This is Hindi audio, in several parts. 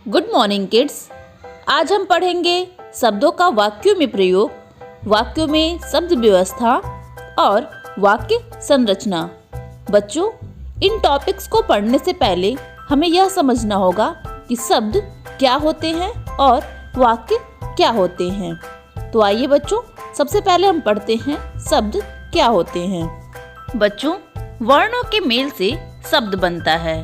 Good morning kids. आज हम पढ़ेंगे शब्दों का वाक्यों में प्रयोग, वाक्यों में शब्द व्यवस्था और वाक्य संरचना। बच्चों, इन टॉपिक्स को पढ़ने से पहले हमें यह समझना होगा कि शब्द क्या होते हैं और वाक्य क्या होते हैं। तो आइए बच्चों, सबसे पहले हम पढ़ते हैं शब्द क्या होते हैं। बच्चों, वर्णों के मेल से शब्द बनता है।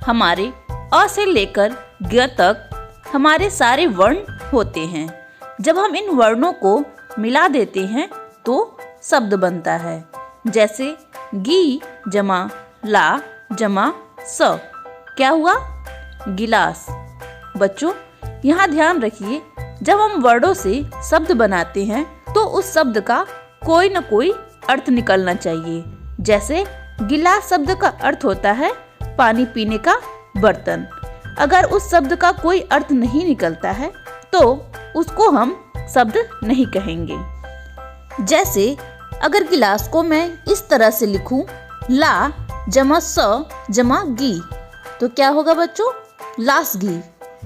हमारे अ से लेकर ग तक हमारे सारे वर्ण होते हैं। जब हम इन वर्णों को मिला देते हैं तो शब्द बनता है। जैसे गी जमा ला जमा स, क्या हुआ? गिलास। बच्चों, यहाँ ध्यान रखिए, जब हम वर्णों से शब्द बनाते हैं तो उस शब्द का कोई न कोई अर्थ निकलना चाहिए। जैसे गिलास शब्द का अर्थ होता है पानी पीने का बर्तन। अगर उस शब्द का कोई अर्थ नहीं निकलता है तो उसको हम शब्द नहीं कहेंगे। जैसे अगर गिलास को मैं इस तरह से लिखूं, ला जमा स जमा गी, तो क्या होगा बच्चों? लासगी।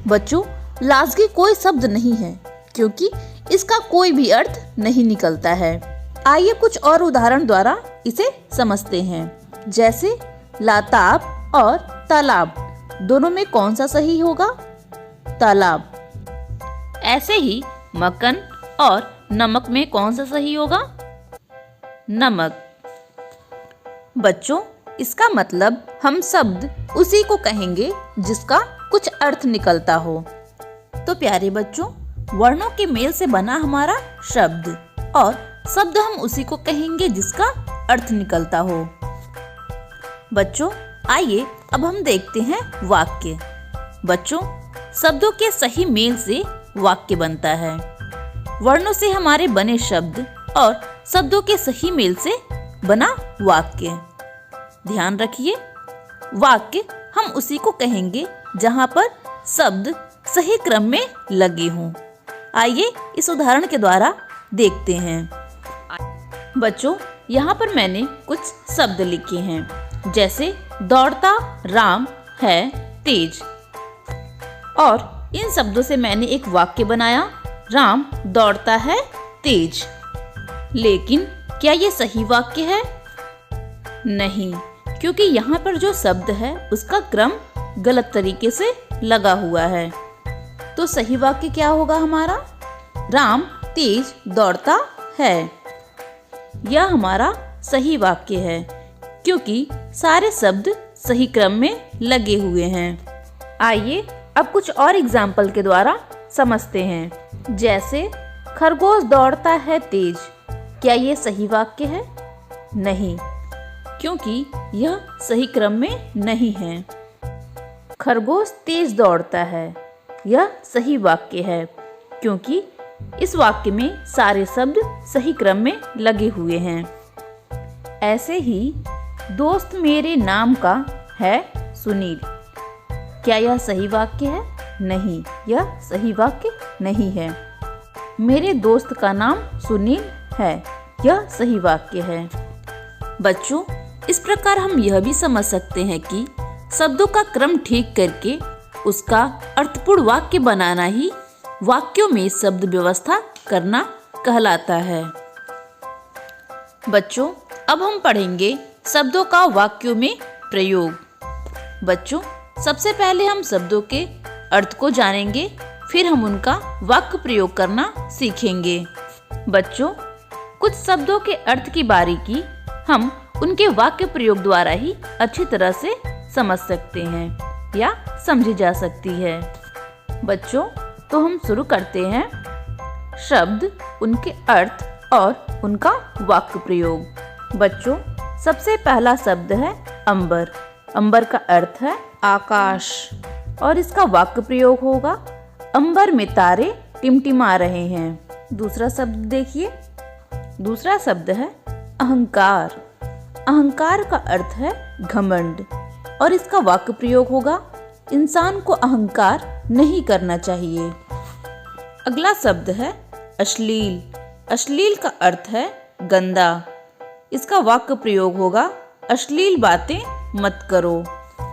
बच्चों, लासगी कोई शब्द नहीं है क्योंकि इसका कोई भी अर्थ नहीं निकलता है। आइए कुछ और उदाहरण द्वारा इसे समझते हैं। जैसे लाताब और तालाब, दोनों में कौन सा सही होगा? तालाब। ऐसे ही मक्खन और नमक में कौन सा सही होगा? नमक। बच्चों, इसका मतलब हम शब्द उसी को कहेंगे जिसका कुछ अर्थ निकलता हो। तो प्यारे बच्चों, वर्णों के मेल से बना हमारा शब्द, और शब्द हम उसी को कहेंगे जिसका अर्थ निकलता हो। बच्चों, आइए अब हम देखते हैं वाक्य। बच्चों, शब्दों के सही मेल से वाक्य बनता है। वर्णों से हमारे बने शब्द और शब्दों के सही मेल से बना वाक्य। ध्यान रखिए, वाक्य हम उसी को कहेंगे जहां पर शब्द सही क्रम में लगे हों। आइए इस उदाहरण के द्वारा देखते हैं। बच्चों, यहाँ पर मैंने कुछ शब्द लिखे हैं। जैसे दौड़ता राम है तेज, और इन शब्दों से मैंने एक वाक्य बनाया, राम दौड़ता है तेज। लेकिन क्या ये सही वाक्य है? नहीं, क्योंकि यहाँ पर जो शब्द है उसका क्रम गलत तरीके से लगा हुआ है। तो सही वाक्य क्या होगा हमारा? राम तेज दौड़ता है। यह हमारा सही वाक्य है क्योंकि सारे शब्द सही क्रम में लगे हुए हैं। आइए अब कुछ और एग्जाम्पल के द्वारा समझते हैं। जैसे खरगोश दौड़ता है तेज, क्या ये सही वाक्य है? नहीं, क्योंकि यह सही क्रम में नहीं है। खरगोश तेज दौड़ता है, यह सही वाक्य है क्योंकि इस वाक्य में सारे शब्द सही क्रम में लगे हुए हैं। ऐसे ही दोस्त मेरे नाम का है सुनील, क्या यह सही वाक्य है? नहीं, यह सही वाक्य नहीं है। मेरे दोस्त का नाम सुनील है, यह सही वाक्य है। बच्चों, इस प्रकार हम यह भी समझ सकते हैं कि शब्दों का क्रम ठीक करके उसका अर्थपूर्ण वाक्य बनाना ही वाक्यों में शब्द व्यवस्था करना कहलाता है। बच्चों, अब हम पढ़ेंगे शब्दों का वाक्यों में प्रयोग। बच्चों, सबसे पहले हम शब्दों के अर्थ को जानेंगे, फिर हम उनका वाक्य प्रयोग करना सीखेंगे। बच्चों, कुछ शब्दों के अर्थ की बारीकी हम उनके वाक्य प्रयोग द्वारा ही अच्छी तरह से समझ सकते हैं या समझी जा सकती है। बच्चों, तो हम शुरू करते हैं। शब्द, उनके अर्थ और उनका वाक्य प्रयोग। बच्चों, सबसे पहला शब्द है अंबर। अंबर का अर्थ है आकाश, और इसका वाक्य प्रयोग होगा, अंबर में तारे टिमटिमा रहे हैं। दूसरा शब्द देखिए, दूसरा शब्द है अहंकार। अहंकार का अर्थ है घमंड, और इसका वाक्य प्रयोग होगा, इंसान को अहंकार नहीं करना चाहिए। अगला शब्द है अश्लील। अश्लील का अर्थ है गंदा, इसका वाक्य प्रयोग होगा, अश्लील बातें मत करो।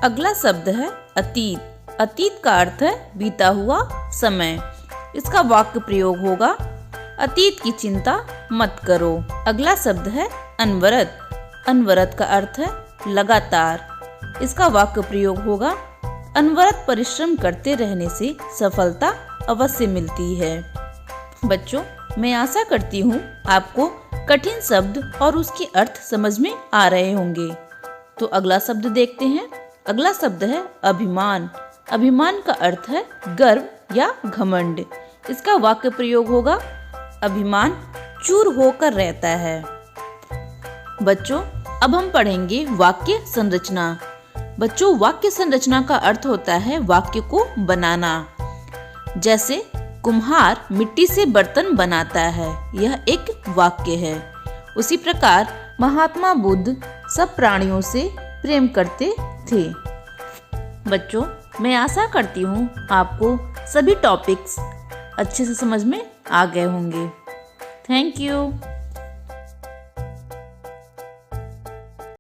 अगला शब्द है अतीत। अतीत का अर्थ है बीता हुआ समय। इसका वाक्य प्रयोग होगा अतीत की चिंता मत करो। अगला शब्द है अनवरत। अनवरत का अर्थ है लगातार। इसका वाक्य प्रयोग होगा अनवरत परिश्रम करते रहने से सफलता अवश्य मिलती है। बच्चों, मैं आशा करती हूँ आपको कठिन शब्द और उसके अर्थ समझ में आ रहे होंगे। तो अगला शब्द देखते हैं। अगला शब्द है अभिमान। अभिमान का अर्थ है गर्व या घमंड। इसका वाक्य प्रयोग होगा अभिमान चूर होकर रहता है। बच्चों, अब हम पढ़ेंगे वाक्य संरचना। बच्चों, वाक्य संरचना का अर्थ होता है वाक्य को बनाना। जैसे कुम्हार मिट्टी से बर्तन बनाता है, यह एक वाक्य है। उसी प्रकार महात्मा बुद्ध सब प्राणियों से प्रेम करते थे। बच्चों, मैं आशा करती हूँ आपको सभी टॉपिक्स अच्छे से समझ में आ गए होंगे। Thank you.